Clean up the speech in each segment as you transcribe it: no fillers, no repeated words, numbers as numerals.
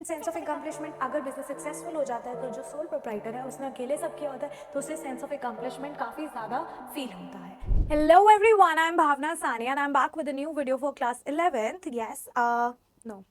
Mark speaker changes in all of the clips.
Speaker 1: Sense of accomplishment अगर business successful हो जाता है तो जो सोल प्रोप्राइटर है उसने अकेले सब किया होता है तो उसे सेंस ऑफ अकम्पलिशमेंट काफ़ी ज़्यादा फील होता है. Hello everyone, I'm Bhavna Sani and I'm back with a new video for class 11th. No.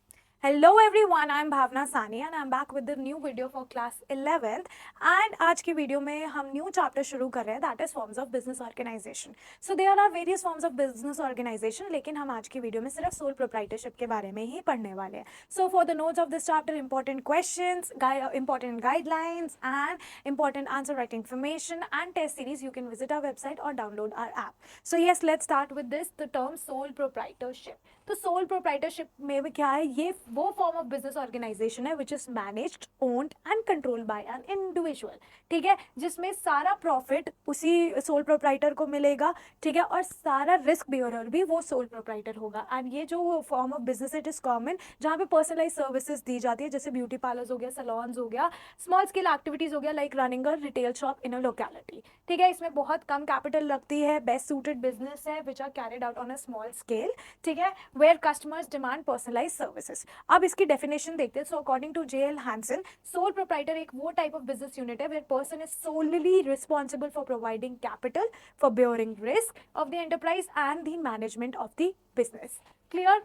Speaker 1: Hello everyone, I'm Bhavna Sani and I'm back with the new video for class 11th. And आज की video में हम new chapter शुरू कर रहे हैं, that is forms of business organisation. So there are various forms of business organisation, लेकिन हम आज की वीडियो में सिर्फ सोल प्रोप्राइटरशिप के बारे में ही पढ़ने वाले हैं. So for the notes of this chapter, important questions, important guidelines and important answer writing information and test series, you can visit our website or download our app. So yes, let's start with this, the term sole proprietorship. तो sole proprietorship में भी क्या है, ये वो form of business organisation है which is managed, owned and controlled by an individual. ठीक है, जिसमें सारा प्रॉफिट उसी सोल प्रोप्राइटर को मिलेगा. ठीक है, और सारा रिस्क बियरर भी वो सोल प्रोप्राइटर होगा. एंड ये जो form of business it is common, जहाँ पे पर्सनलाइज सर्विसेज दी जाती है, जैसे ब्यूटी पार्लर्स हो गया, सलॉन्स हो गया, स्मॉल स्केल एक्टिविटीज हो गया, like running a retail shop in a locality. ठीक है, इसमें बहुत कम कैपिटल लगती है, बेस्ट सूटेड बिजनेस है which are carried out on a small scale. ठीक है, where customers demand personalise services. अब इसकी डेफिनेशन देखते हैं. So according to JL Hansen, sole proprietor एक वो टाइप ऑफ बिजनेस यूनिट है where person is solely responsible for providing capital, for bearing risk of the enterprise and the management of the business. Clear?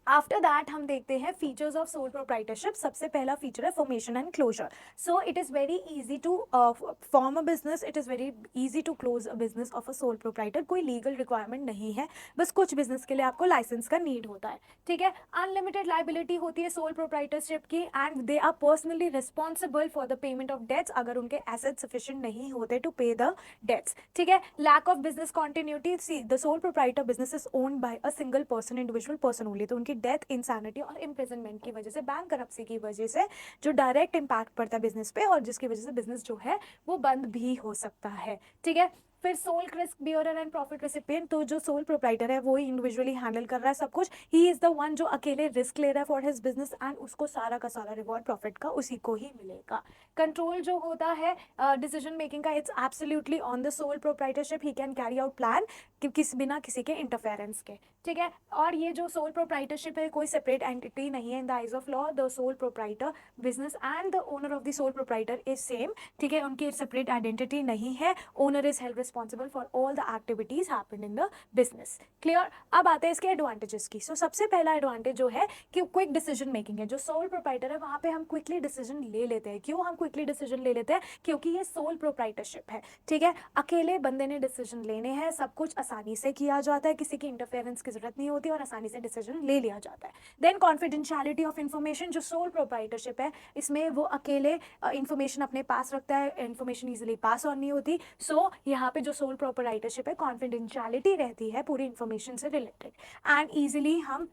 Speaker 1: After that हम देखते हैं features of sole proprietorship. सबसे पहला feature है formation and closure. So it is very easy to form a business, it is very easy to close a business of a sole proprietor. कोई legal requirement नहीं है, बस कुछ business के लिए आपको लाइसेंस का नीड होता है. ठीक है, अनलिमिटेड लाइबिलिटी होती है सोल प्रोप्राइटरशिप की, and they are personally responsible for the payment of debts अगर उनके एसेट सफिशिएंट नहीं होते टू पे द डेट्स. ठीक है, lack of business continuity. See the sole proprietor business is owned by a single person, individual person only. तो उनकी death, insanity और इम्प्रिजनमेंट की वजह से, बैंक करप्सी की वजह से जो डायरेक्ट इम्पैक्ट पड़ता है बिजनेस पे, और जिसकी वजह से बिजनेस जो है वो बंद भी हो सकता है. ठीक है, फिर sole risk bearer and profit recipient. तो जो सोल प्रोप्राइटर है वो ही इंडिविजुअली हैंडल कर रहा है सब कुछ. ही इज द वन जो अकेले रिस्क ले रहा है फॉर हिज बिजनेस, एंड उसको सारा का सारा रिवॉर्ड प्रॉफिट का उसी को ही मिलेगा. कंट्रोल जो होता है डिसीजन मेकिंग का, it's absolutely on the sole proprietorship. He can carry out plan बिना किसी के इंटरफेरेंस के. ठीक है, और ये जो सोल प्रोप्राइटरशिप है कोई सेपरेट एंटिटी नहीं है in the eyes of law. The sole proprietor business and the owner of the sole proprietor is same. ठीक है, उनकी सेपरेट आइडेंटिटी नहीं है. Owner is held responsible for all the activities happen in the business. Clear? अब आते हैं इसके advantages की. सो सबसे पहला एडवांटेज जो है कि क्विक डिसीजन मेकिंग है. जो सोल प्रोप्राइटर है वहाँ पे हम क्विकली डिसीजन ले लेते हैं. क्यों हम क्विकली डिसीजन ले लेते हैं? क्योंकि ये सोल प्रोप्राइटरशिप है. ठीक है, अकेले बंदे ने डिसीजन लेने हैं, सब कुछ आसानी से किया जाता है, किसी की इंटरफेरेंस की जरूरत नहीं होती और आसानी से डिसीजन ले लिया जाता है. Then confidentiality of information. जो सोल प्रोप्राइटरशिप है इसमें वो अकेले इंफॉर्मेशन अपने पास रखता है, इंफॉर्मेशन इजीली पास ऑन नहीं होती. सो यहाँ पे जो सोल प्रोप्राइटरशिप है, कॉन्फिडेंशियलिटी रहती है पूरी इंफॉर्मेशन से रिलेटेड, एंड ईजिली हम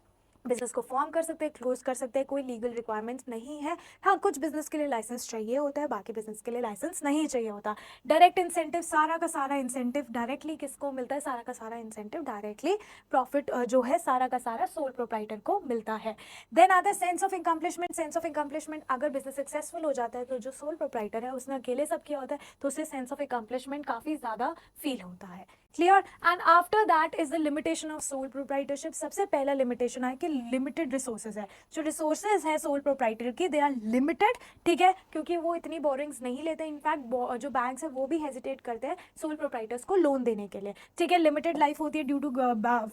Speaker 1: बिजनेस को फॉर्म कर सकते हैं, क्लोज कर सकते हैं. कोई लीगल रिक्वायरमेंट्स नहीं है. हाँ, कुछ बिजनेस के लिए लाइसेंस चाहिए होता है, बाकी बिजनेस के लिए लाइसेंस नहीं चाहिए होता. डायरेक्ट इंसेंटिव, सारा का सारा इंसेंटिव डायरेक्टली किसको मिलता है? सारा का सारा इंसेंटिव डायरेक्टली प्रॉफिट जो है सारा का सारा सोल प्रोप्राइटर को मिलता है. देन आता है sense of accomplishment. Sense of accomplishment अगर बिजनेस सक्सेसफुल हो जाता है तो जो सोल प्रोप्राइटर है उसने अकेले सब किया होता है तो उसे सेंस ऑफ अकम्पलिशमेंट काफ़ी ज़्यादा फील होता है. Clear? And after that is the limitation of sole proprietorship. सबसे पहला लिमिटेशन है कि लिमिटेड रिसोर्सेज है. जो रिसोर्सेज है सोल प्रोप्राइटर की, दे आर लिमिटेड. ठीक है, क्योंकि वो इतनी बोरिंग्स नहीं लेते. इनफैक्ट जो बैंक्स है वो भी हेजिटेट करते हैं सोल प्रोप्राइटर्स को लोन देने के लिए. ठीक है, लिमिटेड लाइफ होती है due to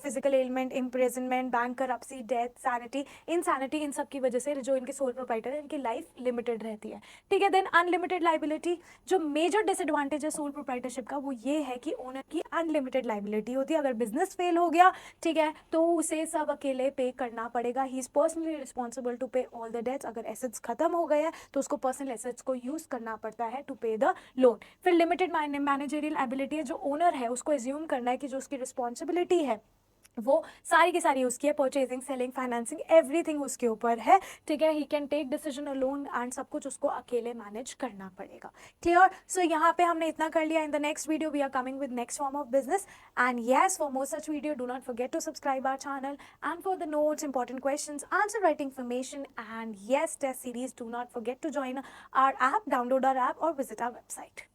Speaker 1: physical element, imprisonment, bankruptcy, death, sanity, insanity, इन सब की वजह से जो इनके सोल प्रोप्राइटर है इनकी लाइफ लिमिटेड रहती है. ठीक है, देन अनलिमिटेड लाइबिलिटी. जो मेजर डिसएडवांटेज है सोल प्रोप्राइटरशिप का वो ये है कि ओनर की अनलिमिटेड लाइबिलिटी होती है. अगर बिजनेस फेल हो गया, ठीक है, तो उसे सब अकेले पे करना पड़ेगा. He is personally responsible to pay all the debts. अगर एसेट्स खत्म हो गए हैं तो उसको पर्सनल एसेट्स को यूज करना पड़ता है टू पे द लोन. फिर लिमिटेड मैनेजरियल एबिलिटी है. जो ओनर है उसको एज्यूम करना है कि जो उसकी रिस्पॉन्सिबिलिटी है वो सारी की सारी उसकी है. परचेजिंग, सेलिंग, फाइनेंसिंग, एवरीथिंग उसके ऊपर है. ठीक है, he can take decision alone एंड सब कुछ उसको अकेले मैनेज करना पड़ेगा. क्लियर? सो यहाँ पे हमने इतना कर लिया. In the next video we are coming with next form of business. And yes, for more such video do not forget to subscribe our channel, and for the notes, important questions, answer writing information, and yes, test series, do not forget to join our app, download our app or visit our website.